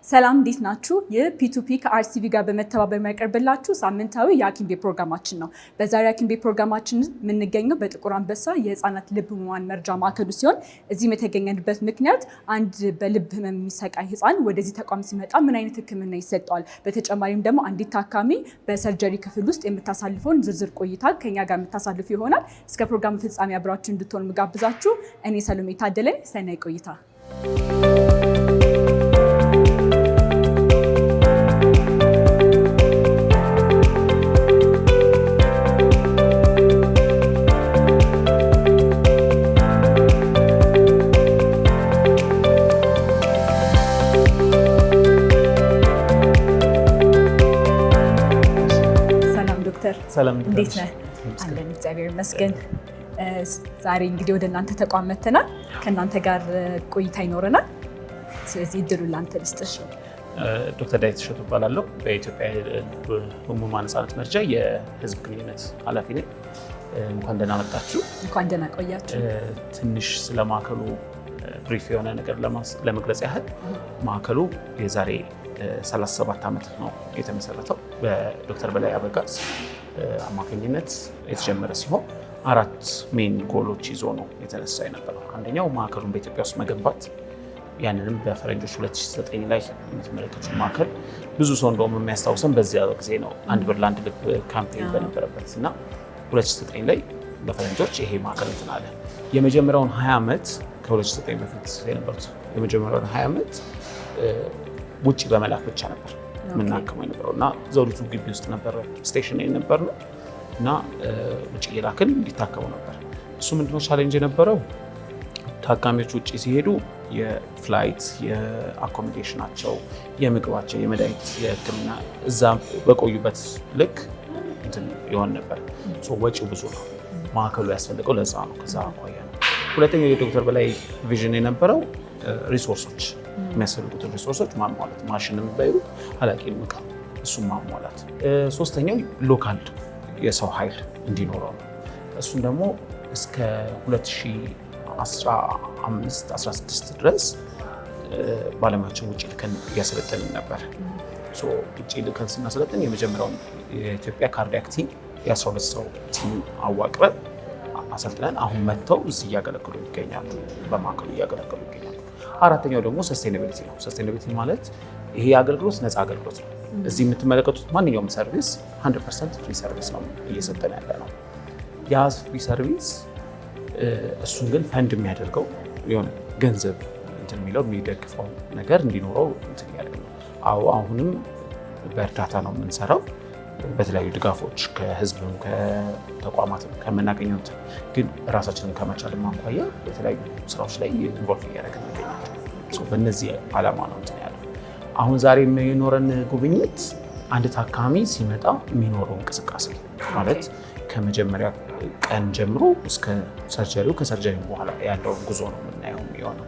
ሰላም እንዴት ናችሁ? የፒቱፒ ከአርሲቪ ጋር በመተባበር የሚያቀርብላችሁ ሳምንታዊ የሐኪም ቤት ፕሮግራማችን ነው። በዛሬ ሐኪም ቤት ፕሮግራማችን የምንገኘው በጥቁር አንበሳ የህፃናት ልብ ህሙማን መርጃ ማዕከሉ ሲሆን እዚህም የተገኘንበት ምክንያት አንድ በልብ ህመም የሚሰቃይ ህፃን ወደዚህ ተቋም ሲመጣ ምን አይነት ህክምና ይሰጠዋል፣ በተጨማሪም ደግሞ አንዲት ታካሚ በሰርጀሪ ክፍል ውስጥ የምታሳልፈውን ዝርዝር ቆይታ ከኛ ጋር የምታሳልፉ ይሆናል። እስከ ፕሮግራም ፍጻሜ አብራችሁ እንድትሆኑ ምጋብዛችሁ። እኔ ሰሎሜ ታደለኝ። ሰናይ ቆይታ። ሰላም እንዴት ነህ? አለን እግዚአብሔር ይመስገን። ዛሬ እንግዲህ ወደ እናንተ ተቋም መተናል። ከእናንተ ጋር ቆይታ ይኖረናል። ስለዚህ እድሉን ለአንተ ልስጥሽ። ዶክተር ዳዊት እሸቱ እባላለሁ። በኢትዮጵያ ህሙማን ህፃናት መርጃ የህዝብ ግንኙነት ኃላፊ ነኝ። እንኳን ደህና መጣችሁ። እንኳን ደህና ቆያችሁ። ትንሽ ስለ ማዕከሉ ብሪፍ የሆነ ነገር ለመግለጽ ያህል ማዕከሉ የዛሬ 37 ዓመት ነው የተመሰረተው። በዶክተር በላይ አበጋዝ አማካኝነት የተጀመረ ሲሆን 4 ሜን ጎሎች ይዞ ነው የተነሳ የነበረው። አንደኛው ማዕከሉን በኢትዮጵያ ውስጥ መገንባት፣ ያንንም በፈረንጆች 2009 ላይ የምትመለከቱት ማዕከል ብዙ ሰው እንደውም የሚያስታውሰን በዚያ ጊዜ ነው አንድ ብር ለአንድ ልብ ካምፔን በነበረበት እና 2009 ላይ በፈረንጆች ይሄ ማዕከል እንትን አለ። የመጀመሪያውን 20 ዓመት ከ2009 በፊት የነበሩት የመጀመሪያውን 20 ዓመት ውጭ በመላክ ብቻ ነበር የምናከመው የነበረው እና ዘውዲቱ ግቢ ውስጥ ነበር ስቴሽን የነበር ነው እና ውጭ እየላክን እንዲታከሙ ነበር። እሱ ምንድነው ቻሌንጅ የነበረው? ታካሚዎች ውጭ ሲሄዱ የፍላይት፣ የአኮሞዴሽናቸው፣ የምግባቸው፣ የመድኃኒት፣ የህክምና እዛ በቆዩበት ልክ እንትን ይሆን ነበር። ወጪው ብዙ ነው። ማዕከሉ ያስፈልገው ለዛ ነው። ከዛ አኳያ ነው። ሁለተኛው የዶክተር በላይ ቪዥን የነበረው ሪሶርሶች የሚያስፈልጉትን ሪሶርሶች ማሟላት፣ ማሽንም ባይሩ አላቂም ዕቃ እሱም ማሟላት። ሶስተኛው ሎካል የሰው ኃይል እንዲኖረው ነው። እሱም ደግሞ እስከ 2015-16 ድረስ ባለሙያዎችን ውጭ ልከን እያሰለጠንን ነበር። ውጭ ልከን ስናሰለጥን የመጀመሪያውን የኢትዮጵያ ካርዲያክ ቲም የ12 ሰው ቲም አዋቅረን አሰልጥነን አሁን መጥተው እዚህ እያገለገሉ ይገኛሉ፣ በማዕከሉ እያገለገሉ ይገኛሉ። አራተኛው ደግሞ ሰስቴናቢሊቲ ነው። ሰስቴናቢሊቲ ማለት ይሄ አገልግሎት ነፃ አገልግሎት ነው። እዚህ የምትመለከቱት ማንኛውም ሰርቪስ 100% ፍሪ ሰርቪስ ነው እየሰጠን ያለ ነው። ያ ፍሪ ሰርቪስ እሱን ግን ፈንድ የሚያደርገው የሆነ ገንዘብ እንትን የሚለው የሚደግፈው ነገር እንዲኖረው እንትን ያደርግ ነው። አሁንም በእርዳታ ነው የምንሰራው፣ በተለያዩ ድጋፎች ከህዝብም ከተቋማትም ከምናገኘው ግን ራሳችንን ከመቻል ማንኳያ በተለያዩ ስራዎች ላይ ኢንቮልቭ እያደረግን እንገኛለን። በእነዚህ ዓላማ ነው እንትን ያለው። አሁን ዛሬ የሚኖረን ጉብኝት አንድ ታካሚ ሲመጣ የሚኖረው እንቅስቃሴ ማለት ከመጀመሪያ ቀን ጀምሮ እስከ ሰርጀሪው፣ ከሰርጀሪ በኋላ ያለውን ጉዞ ነው የምናየው የሚሆነው።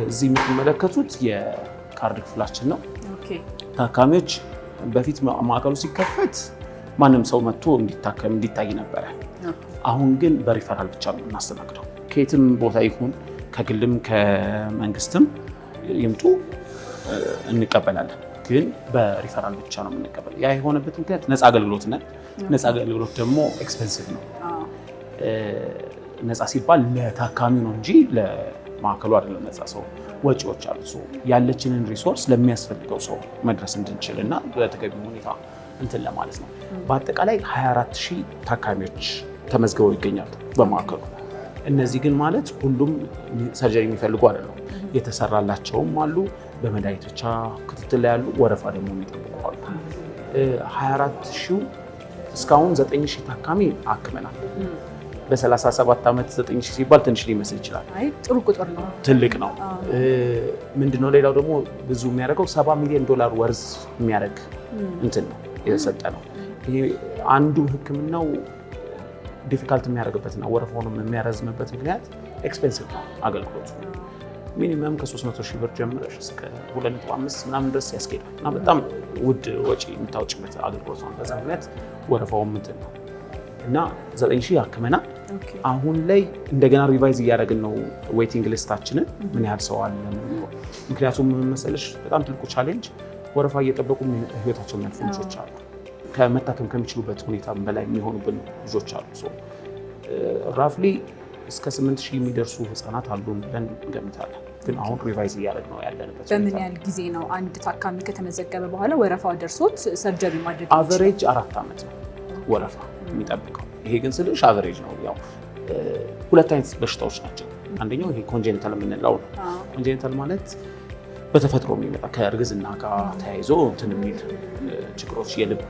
እዚህ የምትመለከቱት የካርድ ክፍላችን ነው። ታካሚዎች በፊት ማዕከሉ ሲከፈት ማንም ሰው መጥቶ እንዲታይ ነበረ። አሁን ግን በሪፈራል ብቻ ነው እናስተናግደው። ከየትም ቦታ ይሁን ከግልም ከመንግስትም ይምጡ እንቀበላለን፣ ግን በሪፈራል ብቻ ነው የምንቀበለው። ያ የሆነበት ምክንያት ነፃ አገልግሎት ነን። ነፃ አገልግሎት ደግሞ ኤክስፔንሲቭ ነው። ነፃ ሲባል ለታካሚ ነው እንጂ ለማዕከሉ አይደለም። ነፃ ሰው ወጪዎች አሉ። ያለችንን ሪሶርስ ለሚያስፈልገው ሰው መድረስ እንድንችል እና በተገቢ ሁኔታ እንትን ለማለት ነው። በአጠቃላይ 24,000 ታካሚዎች ተመዝግበው ይገኛሉ በማዕከሉ። እነዚህ ግን ማለት ሁሉም ሰርጀሪ የሚፈልጉ አይደለም። የተሰራላቸውም አሉ፣ በመድኃኒት ብቻ ክትትል ላይ ያሉ፣ ወረፋ ደግሞ የሚጠብቁ አሉ። 24,000 እስካሁን 9,000 ታካሚ አክመናል። በ37 ዓመት 9,000 ሲባል ትንሽ ሊመስል ይችላል። አይ ጥሩ ቁጥር ነው፣ ትልቅ ነው። ምንድነው ሌላው ደግሞ ብዙ የሚያደርገው $70 ሚሊዮን ወርዝ የሚያደርግ እንትን ነው የተሰጠ ነው። ይሄ አንዱ ህክምናው ዲፊካልት የሚያደርግበትና ወረፋውንም የሚያረዝምበት ምክንያት ኤክስፔንሲቭ ነው አገልግሎቱ። ሚኒመም ከ300,000 ብር ጀምረሽ እስከ 2.5 ምናምን ድረስ ያስኬዳል እና በጣም ውድ ወጪ የምታወጭበት አገልግሎት ነው። በዛ ምክንያት ወረፋውም እንትን ነው እና 9,000 አክመናል። አሁን ላይ እንደገና ሪቫይዝ እያደረግን ነው ዌቲንግ ሊስታችንን ምን ያህል ሰው አለ። ምክንያቱም መሰለሽ በጣም ትልቁ ቻሌንጅ ወረፋ እየጠበቁ ህይወታቸው የሚያልፉ ልጆች አሉ። ከመታከም ከሚችሉበት ሁኔታ በላይ የሚሆኑብን ልጆች አሉ። ራፍሊ እስከ 8000 የሚደርሱ ህፃናት አሉ ብለን እንገምታለን። ግን አሁን ሪቫይዝ እያደረግ ነው ያለንበት። በምን ያህል ጊዜ ነው አንድ ታካሚ ከተመዘገበ በኋላ ወረፋው ደርሶት ሰርጀሪ ማድረግ? አቨሬጅ 4 ዓመት ነው ወረፋ የሚጠብቀው። ይሄ ግን ስልሽ አቨሬጅ ነው። ያው ሁለት አይነት በሽታዎች ናቸው። አንደኛው ይሄ ኮንጀኒታል የምንለው ነው። ኮንጀኒታል ማለት በተፈጥሮ የሚመጣ ከእርግዝና ጋር ተያይዞ እንትን የሚል ችግሮች፣ የልብ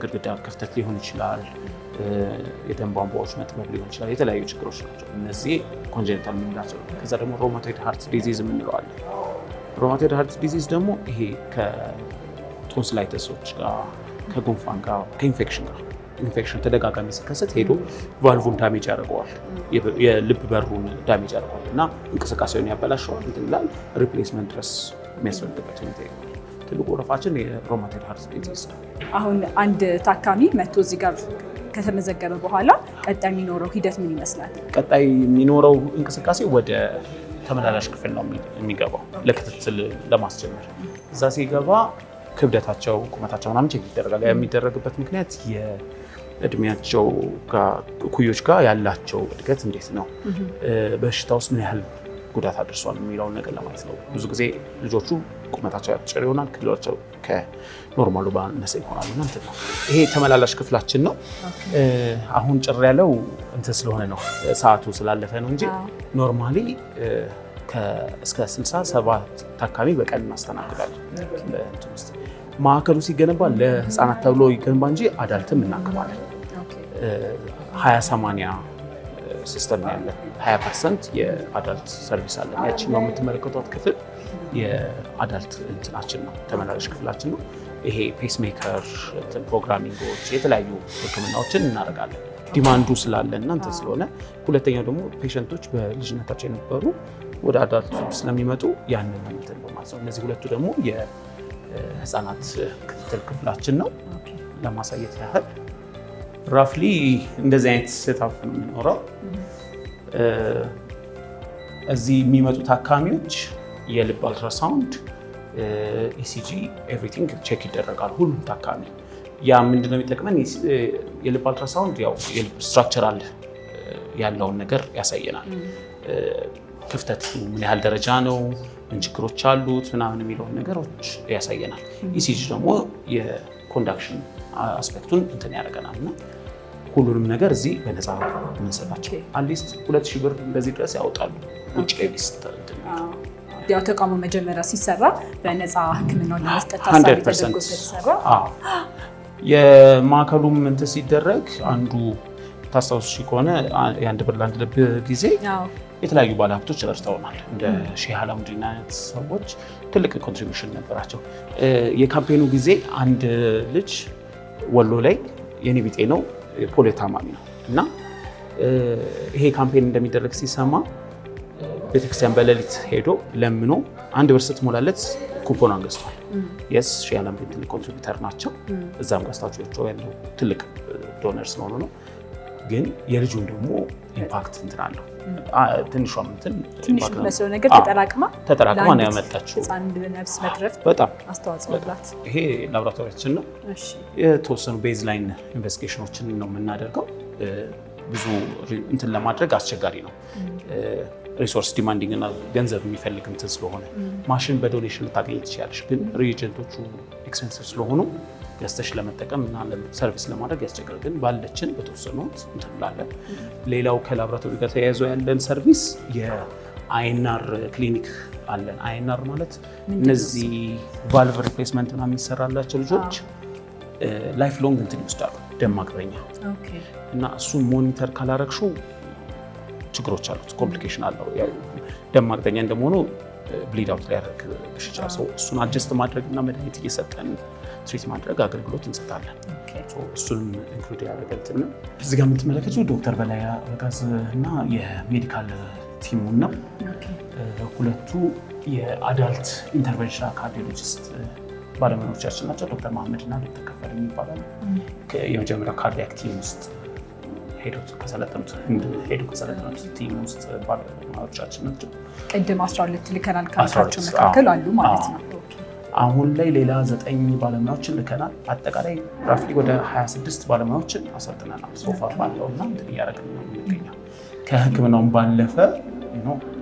ግድግዳ ክፍተት ሊሆን ይችላል፣ የደም ቧንቧዎች መጥበብ ሊሆን ይችላል። የተለያዩ ችግሮች ናቸው እነዚህ ኮንጀኒታል የምንላቸው። ከዛ ደግሞ ሮማቶይድ ሃርት ዲዚዝ የምንለዋለን። ሮማቶይድ ሃርት ዲዚዝ ደግሞ ይሄ ከቶንስላይተሶች ጋር፣ ከጉንፋን ጋር፣ ከኢንፌክሽን ጋር ኢንፌክሽን ተደጋጋሚ ሲከሰት ሄዶ ቫልቭን ዳሜጅ ያደርገዋል፣ የልብ በሩን ዳሜጅ ያደርገዋል እና እንቅስቃሴውን ያበላሸዋል። እንትን ይላል ሪፕሌስመንት ድረስ የሚያስፈልግበት ሁኔታ ይሆናል። ትልቁ ወረፋችን የሮማቶይድ ሃርት ዲዚዝ ነው። አሁን አንድ ታካሚ መጥቶ እዚህ ጋር ከተመዘገበ በኋላ ቀጣይ የሚኖረው ሂደት ምን ይመስላል? ቀጣይ የሚኖረው እንቅስቃሴ ወደ ተመላላሽ ክፍል ነው የሚገባው ለክትትል ለማስጀመር። እዛ ሲገባ ክብደታቸው፣ ቁመታቸው ምናምን ቼክ ይደረጋል። የሚደረግበት ምክንያት የእድሜያቸው እኩዮች ጋር ያላቸው እድገት እንዴት ነው፣ በሽታ ውስጥ ምን ያህል ጉዳት አድርሷል የሚለውን ነገር ለማለት ነው። ብዙ ጊዜ ልጆቹ ቁመታቸው አጭር ይሆናል፣ ክብደታቸው ከኖርማሉ ባነሰ ይሆናል እና እንትን ነው። ይሄ ተመላላሽ ክፍላችን ነው። አሁን ጭር ያለው እንትን ስለሆነ ነው ሰዓቱ ስላለፈ ነው እንጂ ኖርማሊ እስከ 67 ታካሚ በቀን እናስተናግዳለን። ማዕከሉ ሲገነባ ለህፃናት ተብሎ ይገነባ እንጂ አዳልትም እናክማለን። 20/80 ሲስተም ያለን 20% የአዳልት ሰርቪስ አለን። ያቺኛው የምትመለከቷት ክፍል የአዳልት እንትናችን ነው፣ ተመላላሽ ክፍላችን ነው። ይሄ ፔስሜከር ፕሮግራሚንጎች፣ የተለያዩ ህክምናዎችን እናደርጋለን ዲማንዱ ስላለ እና እንትን ስለሆነ። ሁለተኛው ደግሞ ፔሸንቶች በልጅነታቸው የነበሩ ወደ አዳልት ስለሚመጡ ያንን እንትን ነው ማለት ነው። እነዚህ ሁለቱ ደግሞ የህፃናት ክትትል ክፍላችን ነው። ለማሳየት ያህል ራፍሊ እንደዚህ አይነት ሴታፕ ነው የሚኖረው። እዚህ የሚመጡ ታካሚዎች የልብ አልትራሳውንድ፣ ኢሲጂ ኤቭሪቲንግ ቼክ ይደረጋል ሁሉም ታካሚ። ያ ምንድነው የሚጠቅመን? የልብ አልትራሳውንድ ያው የልብ ስትራክቸራል ያለውን ነገር ያሳየናል። ክፍተት ምን ያህል ደረጃ ነው፣ ምን ችግሮች አሉት ምናምን የሚለውን ነገሮች ያሳየናል። ኢሲጂ ደግሞ የኮንዳክሽን አስፔክቱን እንትን ያደርገናል እና ሁሉንም ነገር እዚህ በነፃ የምንሰጣቸው አትሊስት 2000 ብር እንደዚህ ድረስ ያወጣሉ። ውጭ ላይ ሊስት ያው ተቋሙ መጀመሪያ ሲሰራ በነፃ ሕክምናውን ለመስጠት ታሳቢ ተደርጎ ስለተሰራ የማዕከሉም እንትን ሲደረግ አንዱ ታስታውሱ ከሆነ የአንድ ብር ለአንድ ልብ ጊዜ የተለያዩ ባለሀብቶች ረድተውናል። እንደ ሼህ አላሙዲን አይነት ሰዎች ትልቅ ኮንትሪቢሽን ነበራቸው። የካምፔኑ ጊዜ አንድ ልጅ ወሎ ላይ የኔ ቢጤ ነው ፖሊዮ ታማሚ ነው እና ይሄ ካምፔን እንደሚደረግ ሲሰማ ቤተክርስቲያን በሌሊት ሄዶ ለምኖ 1 ብር ስትሞላለት ኩፖን አንገዝቷል። የስ ሼህ አላሙዲን ትልቅ ኮንትሪቢዩተር ናቸው። እዛም ገዝታቸው ያለው ትልቅ ዶነር ስለሆኑ ነው። ግን የልጁን ደግሞ ኢምፓክት እንትን አለው። ትንሿም እንትን ትንሽ መስሎ ነገር ተጠራቅማ ነው ያመጣችው። ህፃን ነፍስ መትረፍ በጣም አስተዋጽኦ አላት። ይሄ ላቦራቶሪያችን ነው። የተወሰኑ ቤዝላይን ኢንቨስቲጌሽኖችን ነው የምናደርገው። ብዙ እንትን ለማድረግ አስቸጋሪ ነው። ሪሶርስ ዲማንዲንግ እና ገንዘብ የሚፈልግ እንትን ስለሆነ ማሽን በዶኔሽን ልታገኝ ትችላለች። ግን ሪኤጀንቶቹ ኤክስፔንሲቭ ስለሆኑ ገዝተሽ ለመጠቀም እና ሰርቪስ ለማድረግ ያስቸግራል። ግን ባለችን በተወሰኑት እንትን እንላለን። ሌላው ከላቦራቶሪ ጋር ተያይዞ ያለን ሰርቪስ የአይኤንአር ክሊኒክ አለን። አይኤንአር ማለት እነዚህ ቫልቭ ሪፕሌስመንት ምናምን የሚሰራላቸው ልጆች ላይፍ ሎንግ እንትን ይወስዳሉ፣ ደም ማቅጠኛ እና እሱን ሞኒተር ካላረግሽው ችግሮች አሉት፣ ኮምፕሊኬሽን አለው። ደም ማቅጠኛ እንደመሆኑ ብሊድ አውት ሊያደርግ ይችላል። እሱን አጀስት ማድረግ እና መድኃኒት እየሰጠን ትሪት ማድረግ አገልግሎት እንሰጣለን። እሱንም ኢንክሉድ ያደረገ እንትን ነው። እዚህ ጋር የምትመለከቱ ዶክተር በላይ አበጋዝ እና የሜዲካል ቲሙን ነው። ሁለቱ የአዳልት ኢንተርቬንሽናል ካርዲዮሎጂስት ባለሙያዎቻችን ናቸው። ዶክተር መሐመድ እና ዶክተር ከፈለ ይባላሉ። የመጀመሪያው ካርዲያክ ቲም ውስጥ ሄዶ ከሰለጠኑት ቲም ውስጥ ባለሙያዎቻችን ናቸው። ቅድም 12 ልከናል ካልካቸው መካከል አሉ ማለት ነው። አሁን ላይ ሌላ 9 ባለሙያዎችን ልከናል። አጠቃላይ ራፍሊ ወደ 26 ባለሙያዎችን አሰልጥነናል ሶፋር ባለው እና እንትን እያደረግን ነው የምንገኘው። ከሕክምናውም ባለፈ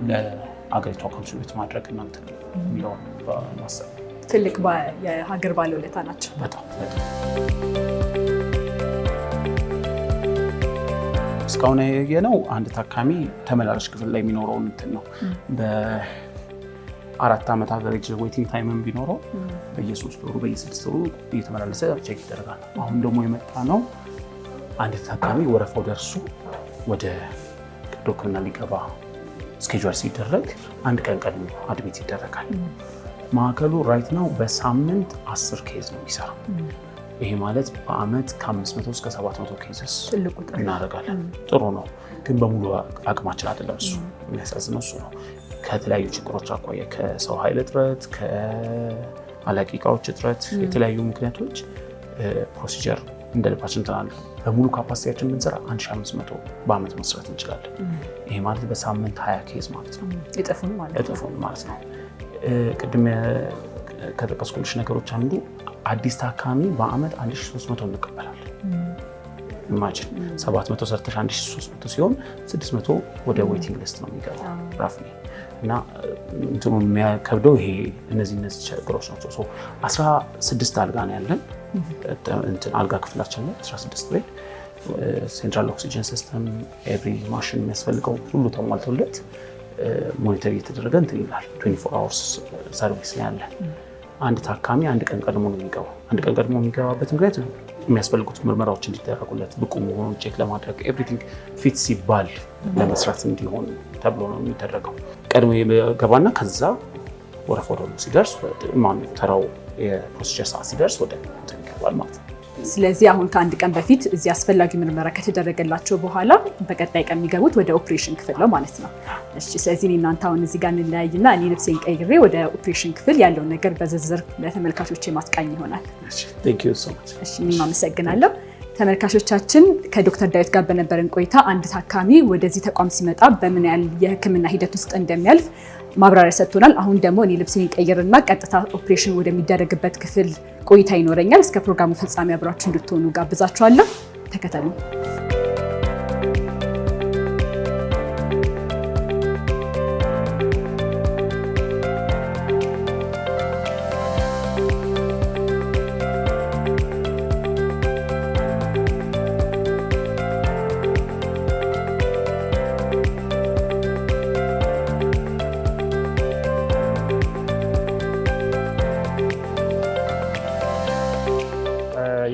ለአገሪቷ ኮንትሪቢዩት ማድረግ እና እንትን የሚለውን በማሰብ ትልቅ የሀገር ባለውለታ ናቸው። በጣም እስካሁን ያየነው አንድ ታካሚ ተመላላሽ ክፍል ላይ የሚኖረውን እንትን ነው። በ4 ዓመት አቨሬጅ ዌቲንግ ታይምም ቢኖረው በየ3 ወሩ በየ6 ወሩ እየተመላለሰ ቼክ ይደረጋል። አሁን ደግሞ የመጣ ነው አንድ ታካሚ ወረፋው ደርሶ ወደ ቀዶ ሕክምና ሊገባ ስኬጁል ሲደረግ አንድ ቀን ቀድሞ አድሚት ይደረጋል። ማዕከሉ ራይት ነው በሳምንት 10 ኬዝ ነው የሚሰራው። ይሄ ማለት በአመት ከ500 እስከ 700 ኬዝስ እናደርጋለን። ጥሩ ነው፣ ግን በሙሉ አቅማችን አይደለም። እሱ የሚያሳዝነው እሱ ነው። ከተለያዩ ችግሮች አኳያ ከሰው ኃይል እጥረት፣ ከአላቂ እቃዎች እጥረት፣ የተለያዩ ምክንያቶች ፕሮሲጀር እንደ ልባችን ተናለ በሙሉ ካፓሲቲያችን ብንሰራ 1500 በአመት መስራት እንችላለን። ይሄ ማለት በሳምንት 20 ኬዝ ማለት ነው። እጥፉን ማለት ነው። ቅድም ከጠቀስኩልሽ ነገሮች አንዱ አዲስ ታካሚ በአመት 1300 እንቀበላለን። ኢማጂን 700 ሰርተሽ 1300 ሲሆን 600 ወደ ዌቲንግ ሊስት ነው የሚገባው ራፍሊ። እና እንትኑ የሚያከብደው ይሄ እነዚህ ችግሮች ናቸው። 16 አልጋ ነው ያለን እንትን አልጋ ክፍላችን ላይ 16 ቤድ፣ ሴንትራል ኦክሲጅን ሲስተም፣ ኤቭሪ ማሽን የሚያስፈልገው ሁሉ ተሟልቶለት ሞኒተር እየተደረገ እንትን ይላል። 24 አወርስ ሰርቪስ ነው ያለ። አንድ ታካሚ አንድ ቀን ቀድሞ ነው የሚገባው። አንድ ቀን ቀድሞ የሚገባበት ምክንያት የሚያስፈልጉት ምርመራዎች እንዲደረጉለት ብቁ መሆኑን ቼክ ለማድረግ ኤቭሪቲንግ ፊት ሲባል ለመስራት እንዲሆን ተብሎ ነው የሚደረገው። ቀድሞ የገባና ከዛ ወረፋው ደግሞ ሲደርስ ተራው የፕሮሲጀር ሰዓት ሲደርስ ወደ እንትን ይገባል ማለት ነው። ስለዚህ አሁን ከአንድ ቀን በፊት እዚህ አስፈላጊ ምርመራ ከተደረገላቸው በኋላ በቀጣይ ቀን የሚገቡት ወደ ኦፕሬሽን ክፍል ነው ማለት ነው። እሺ፣ ስለዚህ እኔ እናንተ አሁን እዚህ ጋር እንለያይና እኔ ልብሴን ቀይሬ ወደ ኦፕሬሽን ክፍል ያለውን ነገር በዝርዝር ለተመልካቾች ማስቃኝ ይሆናል። እሺ፣ እኔም አመሰግናለሁ። ተመልካቾቻችን ከዶክተር ዳዊት ጋር በነበረን ቆይታ አንድ ታካሚ ወደዚህ ተቋም ሲመጣ በምን ያህል የሕክምና ሂደት ውስጥ እንደሚያልፍ ማብራሪያ ሰጥቶናል። አሁን ደግሞ እኔ ልብሴን ቀይርና ቀጥታ ኦፕሬሽን ወደሚደረግበት ክፍል ቆይታ ይኖረኛል። እስከ ፕሮግራሙ ፍጻሜ አብራችሁ እንድትሆኑ ጋብዛችኋለሁ። ተከተሉ።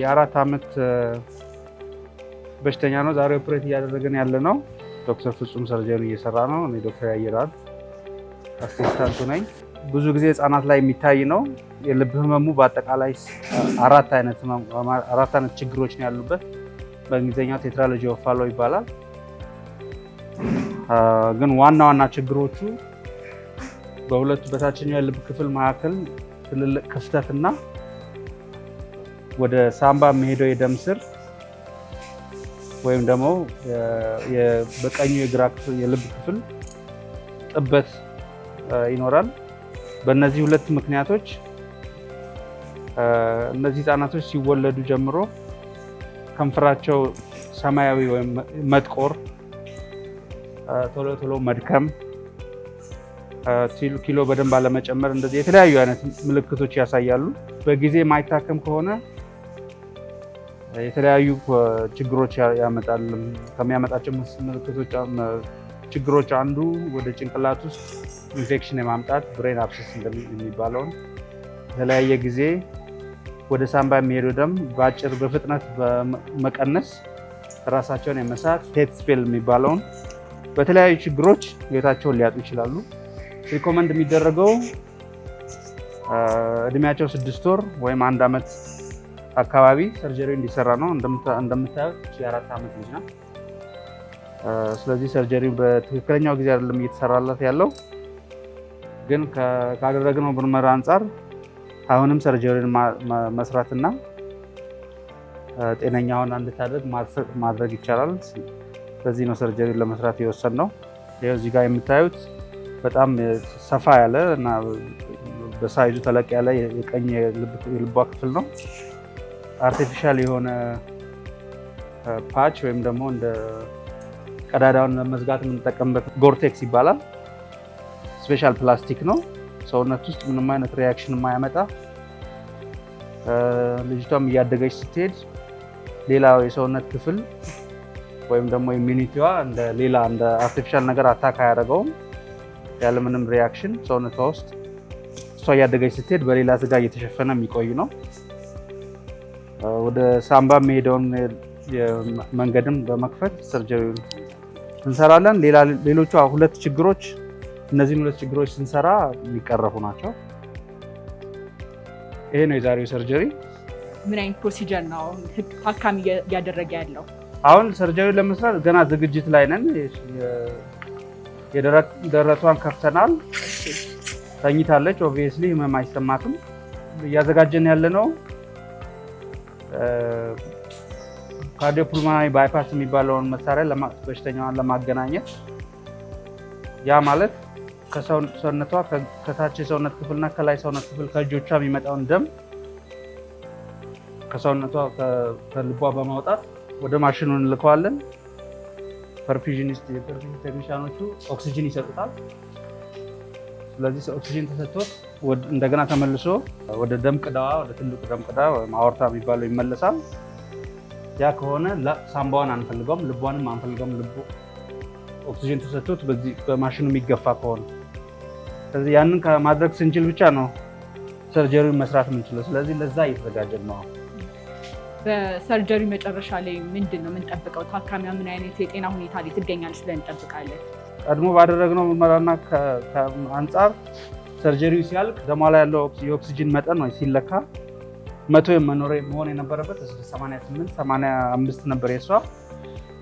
የ4 ዓመት በሽተኛ ነው። ዛሬ ኦፕሬት እያደረገን ያለ ነው። ዶክተር ፍጹም ሰርጀሪ እየሰራ ነው። እኔ ዶክተር ያየራል አሲስታንቱ ነኝ። ብዙ ጊዜ ህፃናት ላይ የሚታይ ነው። የልብ ህመሙ በአጠቃላይ 4 አይነት ችግሮች ነው ያሉበት። በእንግሊዝኛው ቴትራሎጂ ኦፍ ፋሎ ይባላል። ግን ዋና ችግሮቹ በሁለቱ በታችኛው የልብ ክፍል መካከል ትልልቅ ክፍተትና ወደ ሳምባ የሚሄደው የደም ስር ወይም ደግሞ በቀኙ የግራ ክፍል የልብ ክፍል ጥበት ይኖራል። በእነዚህ ሁለት ምክንያቶች እነዚህ ህፃናቶች ሲወለዱ ጀምሮ ከንፈራቸው ሰማያዊ ወይም መጥቆር፣ ቶሎ መድከም፣ ኪሎ በደንብ አለመጨመር፣ እንደዚህ የተለያዩ አይነት ምልክቶች ያሳያሉ። በጊዜ ማይታከም ከሆነ የተለያዩ ችግሮች ያመጣል። ከሚያመጣቸው ምልክቶች ችግሮች አንዱ ወደ ጭንቅላት ውስጥ ኢንፌክሽን የማምጣት ብሬን አብሰስ የሚባለውን፣ የተለያየ ጊዜ ወደ ሳምባ የሚሄደው ደም በአጭር በፍጥነት በመቀነስ ራሳቸውን የመሳት ሄት ስፔል የሚባለውን፣ በተለያዩ ችግሮች ህይወታቸውን ሊያጡ ይችላሉ። ሪኮመንድ የሚደረገው እድሜያቸው 6 ወር ወይም 1 ዓመት አካባቢ ሰርጀሪ እንዲሰራ ነው። እንደምታዩት የ4 ዓመት ልጅ ናት። ስለዚህ ሰርጀሪ በትክክለኛው ጊዜ አይደለም እየተሰራላት ያለው፣ ግን ካደረግነው ምርመራ አንጻር አሁንም ሰርጀሪን መስራትና ጤነኛውን እንድታደርግ ማድረግ ይቻላል። ስለዚህ ነው ሰርጀሪ ለመስራት የወሰንነው። ይኸው እዚህ ጋር የምታዩት በጣም ሰፋ ያለ እና በሳይዙ ተለቅ ያለ የቀኝ የልቧ ክፍል ነው። አርቲፊሻል የሆነ ፓች ወይም ደግሞ እንደ ቀዳዳውን ለመዝጋት የምንጠቀምበት ጎርቴክስ ይባላል። ስፔሻል ፕላስቲክ ነው። ሰውነት ውስጥ ምንም አይነት ሪያክሽን የማያመጣ ልጅቷም እያደገች ስትሄድ ሌላው የሰውነት ክፍል ወይም ደግሞ ኢሚኒቲዋ እንደ አርቲፊሻል ነገር አታክ አያደርገውም። ያለምንም ሪያክሽን ሰውነቷ ውስጥ እሷ እያደገች ስትሄድ በሌላ ስጋ እየተሸፈነ የሚቆይ ነው። ወደ ሳምባ የሚሄደውን መንገድም በመክፈት ሰርጀሪውን እንሰራለን። ሌሎቹ ሁለት ችግሮች እነዚህን ሁለት ችግሮች ስንሰራ የሚቀረፉ ናቸው። ይሄ ነው የዛሬው ሰርጀሪ። ምን አይነት ፕሮሲጀር ነው ታካሚ እያደረገ ያለው? አሁን ሰርጀሪ ለመስራት ገና ዝግጅት ላይ ነን። ደረቷን ከፍተናል። ተኝታለች። ኦብቪየስሊ ህመም አይሰማትም። እያዘጋጀን ያለነው ካርዲዮፑልሞናሪ ባይፓስ የሚባለውን መሳሪያ በሽተኛዋን ለማገናኘት ያ ማለት ከሰውነቷ ከታች የሰውነት ክፍልና ከላይ ሰውነት ክፍል ከእጆቿ የሚመጣውን ደም ከሰውነቷ ከልቧ በማውጣት ወደ ማሽኑ እንልከዋለን። የፐርፊዥን ቴክኒሻኖቹ ኦክሲጅን ይሰጡታል። ስለዚህ ኦክሲጅን ተሰጥቶት እንደገና ተመልሶ ወደ ደም ቅዳዋ ወደ ትልቁ ደም ቅዳ አወርታ የሚባለው ይመለሳል። ያ ከሆነ ሳምባዋን አንፈልገውም፣ ልቧንም አንፈልገውም። ልቡ ኦክሲጅን ተሰጥቶት በማሽኑ የሚገፋ ከሆነ ስለዚህ ያንን ከማድረግ ስንችል ብቻ ነው ሰርጀሪውን መስራት የምንችለው። ስለዚህ ለዛ እየተዘጋጀን ነው። በሰርጀሪ መጨረሻ ላይ ምንድን ነው የምንጠብቀው? ታካሚዋ ምን አይነት የጤና ሁኔታ ላይ ትገኛለች ብለን እንጠብቃለን? ቀድሞ ባደረግነው ምርመራና አንጻር ሰርጀሪው ሲያልቅ ደሟ ላይ ያለው የኦክሲጅን መጠን ነው ሲለካ 100 መሆን የነበረበት 88 85 ነበር የሷ።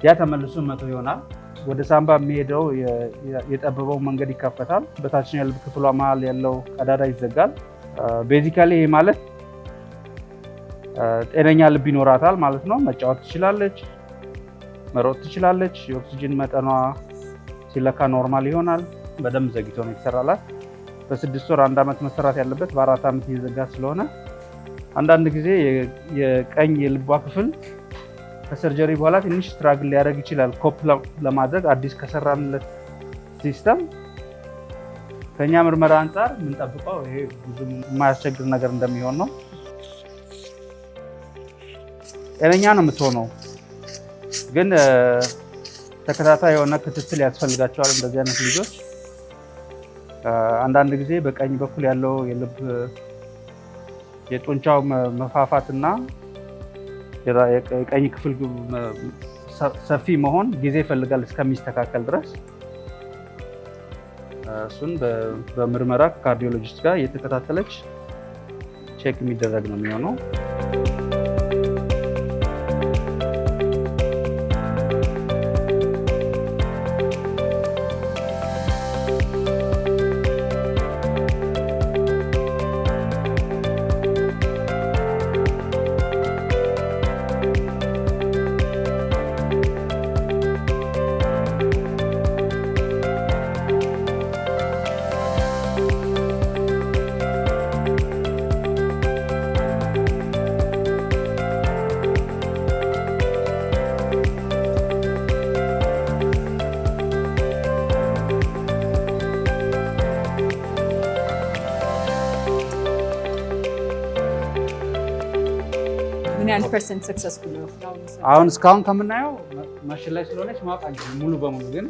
ያ ተመልሶ 100 ይሆናል። ወደ ሳምባ የሚሄደው የጠበበው መንገድ ይከፈታል። በታችኛው የልብ ክፍሏ መሀል ያለው ቀዳዳ ይዘጋል። ቤዚካሊ ይሄ ማለት ጤነኛ ልብ ይኖራታል ማለት ነው። መጫወት ትችላለች፣ መሮጥ ትችላለች። የኦክሲጅን መጠኗ ሲለካ ኖርማል ይሆናል። በደንብ ዘግይቶ ነው የተሰራላት። በ6 ወር 1 ዓመት መሰራት ያለበት በ4 ዓመት እየዘጋ ስለሆነ አንዳንድ ጊዜ የቀኝ የልቧ ክፍል ከሰርጀሪ በኋላ ትንሽ ስትራግል ሊያደርግ ይችላል። ኮፕ ለማድረግ አዲስ ከሰራንለት ሲስተም ከኛ ምርመራ አንጻር የምንጠብቀው ይሄ ብዙ የማያስቸግር ነገር እንደሚሆን ነው። ጤነኛ ነው የምትሆነው፣ ግን ተከታታይ የሆነ ክትትል ያስፈልጋቸዋል እንደዚህ አይነት ልጆች። አንዳንድ ጊዜ በቀኝ በኩል ያለው የልብ የጡንቻው መፋፋት እና የቀኝ ክፍል ሰፊ መሆን ጊዜ ይፈልጋል እስከሚስተካከል ድረስ። እሱን በምርመራ ከካርዲዮሎጂስት ጋር እየተከታተለች ቼክ የሚደረግ ነው የሚሆነው። ምን ያህል ፐርሰንት ሰክሰስፉል ነው? አሁን እስካሁን ከምናየው ማሽን ላይ ስለሆነች ማወቅ አንችልም ሙሉ በሙሉ ግን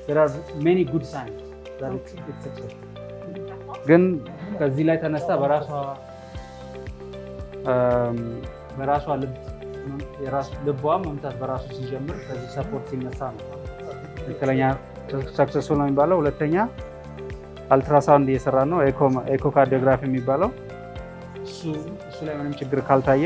there are many good signs that it's successful። ግን ከዚህ ላይ ተነስታ በራሷ ልቧ መምታት በራሱ ሲጀምር ከዚህ ሰፖርት ሲነሳ ነው ትክክለኛ ሰክሰስፉል ነው የሚባለው። ሁለተኛ አልትራሳውንድ እየሰራ ነው፣ ኤኮካርዲዮግራፊ የሚባለው እሱ ላይ ምንም ችግር ካልታየ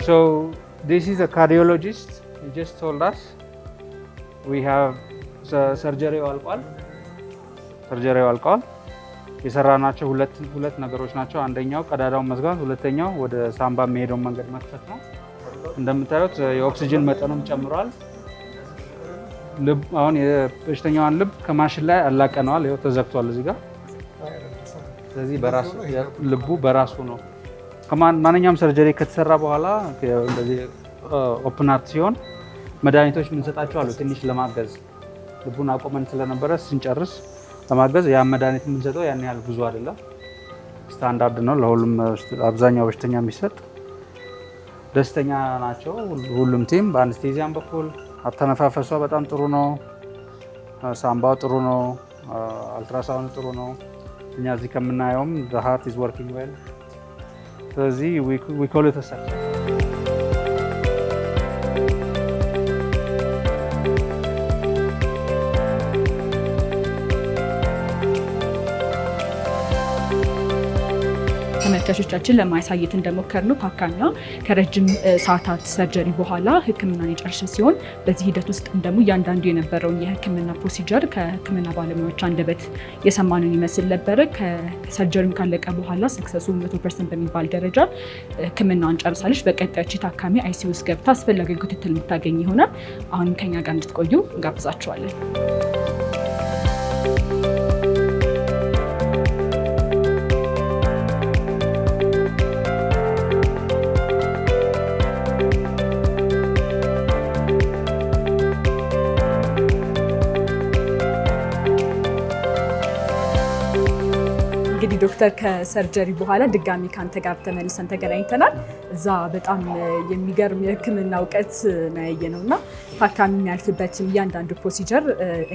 So this is a cardiologist. He just told us we have surgery alcohol. የሰራናቸው ሁለት ነገሮች ናቸው። አንደኛው ቀዳዳውን መዝጋት፣ ሁለተኛው ወደ ሳምባ የሚሄደውን መንገድ መክፈት ነው። እንደምታዩት የኦክሲጅን መጠኑም ጨምሯል። አሁን የበሽተኛዋን ልብ ከማሽን ላይ አላቀነዋል። ይኸው ተዘግቷል እዚህ ጋር። ስለዚህ ልቡ በራሱ ነው። ማንኛውም ሰርጀሪ ከተሰራ በኋላ እንደዚህ ኦፕን ሃርት ሲሆን መድኃኒቶች የምንሰጣቸው አሉ ትንሽ ለማገዝ። ልቡን አቆመን ስለነበረ ስንጨርስ ለማገዝ ያ መድኃኒት የምንሰጠው ያን ያህል ብዙ አይደለም፣ ስታንዳርድ ነው ለሁሉም አብዛኛው በሽተኛ የሚሰጥ። ደስተኛ ናቸው ሁሉም ቲም። በአንስቴዚያም በኩል አተነፋፈሷ በጣም ጥሩ ነው፣ ሳምባው ጥሩ ነው፣ አልትራሳውንድ ጥሩ ነው። እኛ እዚህ ከምናየውም the heart is working well። ስለዚህ we call it a success። ተመልካቾቻችን ለማሳየት እንደሞከርነው ታካሚዋ ከረጅም ሰዓታት ሰርጀሪ በኋላ ሕክምናን የጨረሰች ሲሆን በዚህ ሂደት ውስጥ ደግሞ እያንዳንዱ የነበረውን የሕክምና ፕሮሲጀር ከሕክምና ባለሙያዎች አንደበት የሰማነውን ይመስል ነበረ። ከሰርጀሪም ካለቀ በኋላ ሰክሰሱ 100% በሚባል ደረጃ ሕክምናዋን ጨርሳለች። በቀጣዮች ታካሚ አይሲዩ ውስጥ ገብታ አስፈላጊ ክትትል የምታገኝ ይሆናል። አሁን ከኛ ጋር እንድትቆዩ እንጋብዛችኋለን። እንግዲህ ዶክተር ከሰርጀሪ በኋላ ድጋሚ ካንተ ጋር ተመልሰን ተገናኝተናል። እዛ በጣም የሚገርም የህክምና እውቀት ነው ያየነው እና ታካሚ የሚያልፍበትን እያንዳንዱ ፕሮሲጀር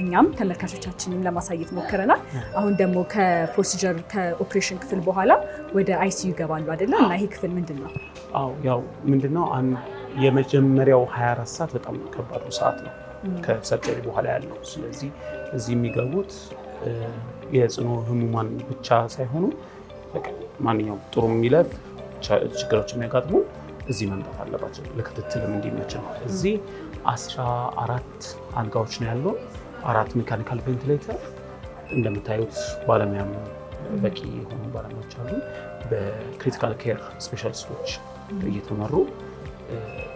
እኛም ተመልካቾቻችንን ለማሳየት ሞክረናል። አሁን ደግሞ ከፕሮሲጀር ከኦፕሬሽን ክፍል በኋላ ወደ አይሲዩ ይገባሉ አይደለ? እና ይሄ ክፍል ምንድን ነው? ያው ምንድነው የመጀመሪያው 24 ሰዓት በጣም ከባዱ ሰዓት ነው ከሰርጀሪ በኋላ ያለው። ስለዚህ እዚህ የሚገቡት የጽኑ ህሙማን ብቻ ሳይሆኑ ማንኛውም ጥሩ የሚለፍ ችግሮች የሚያጋጥሙ እዚህ መምጣት አለባቸው። ለክትትልም እንዲመች ነው። እዚህ 14 አልጋዎች ነው ያለው፣ 4 ሜካኒካል ቬንቲሌተር። እንደምታዩት ባለሙያም በቂ የሆኑ ባለሙያዎች አሉ። በክሪቲካል ኬር ስፔሻሊስቶች እየተመሩ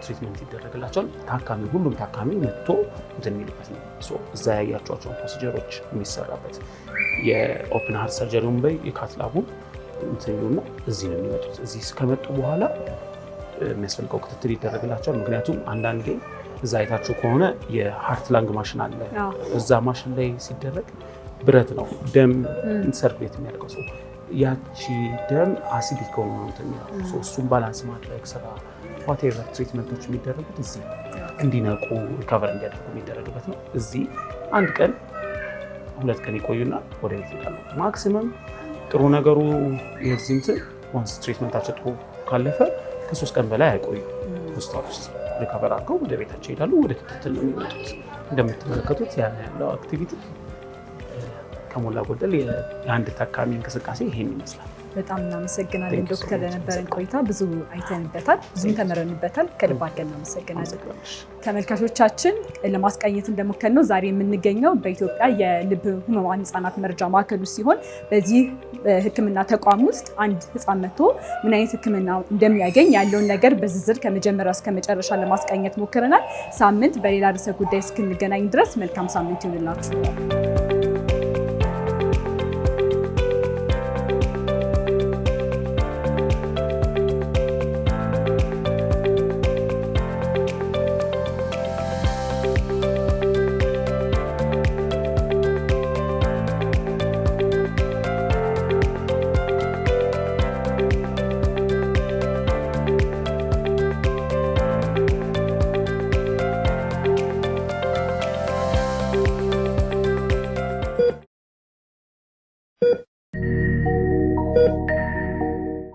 ትሪትመንት ይደረግላቸዋል። ሁሉም ታካሚ መጥቶ እንትን የሚልበት ነው። እዛ ያያቸዋቸውን ፕሮሲጀሮች የሚሰራበት የኦፕን ሃርት ሰርጀሪውን የካትላቡ እንትን ይሉና እዚህ ነው የሚመጡት። እዚህ ከመጡ በኋላ የሚያስፈልገው ክትትል ይደረግላቸዋል። ምክንያቱም አንዳንዴ እዛ አይታችሁ ከሆነ የሃርት ላንግ ማሽን አለ። እዛ ማሽን ላይ ሲደረግ ብረት ነው ደም ሰርኩሌት የሚያደርገው ሰው ያቺ ደም አሲዲክ ከሆነ ነው እንትን የሚለው እሱም ባላንስ ማድረግ ስራ ዋቴቨር ትሪትመንቶች የሚደረጉት እዚህ እንዲነቁ ሪካቨር እንዲያደርጉ የሚደረግበት ነው። እዚህ 1 ቀን 2 ቀን ይቆዩና ወደ ቤት ይሄዳሉ። ማክሲመም ጥሩ ነገሩ የዚህ እንትን ዋንስ ትሪትመንታቸው ጥሩ ካለፈ ከ3 ቀን በላይ አይቆዩ። ሆስፒታል ውስጥ ሪካቨር አድርገው ወደ ቤታቸው ይሄዳሉ። ወደ ክትትል ነው የሚመጡት። እንደምትመለከቱት ያለው አክቲቪቲ ከሞላ ጎደል የአንድ ታካሚ እንቅስቃሴ ይሄን ይመስላል። በጣም እናመሰግናለን ዶክተር ለነበረን ቆይታ። ብዙ አይተንበታል፣ ብዙም ተመረንበታል። ከልብ አድርገን እናመሰግናለን። ተመልካቾቻችን ለማስቃኘት እንደሞከርነው ዛሬ የምንገኘው በኢትዮጵያ የልብ ህሙማን ህጻናት መርጃ ማዕከል ውስጥ ሲሆን በዚህ ሕክምና ተቋም ውስጥ አንድ ህጻን መጥቶ ምን አይነት ሕክምና እንደሚያገኝ ያለውን ነገር በዝርዝር ከመጀመሪያ እስከ መጨረሻ ለማስቃኘት ሞክረናል። ሳምንት በሌላ ርዕሰ ጉዳይ እስክንገናኝ ድረስ መልካም ሳምንት ይሁንላችሁ።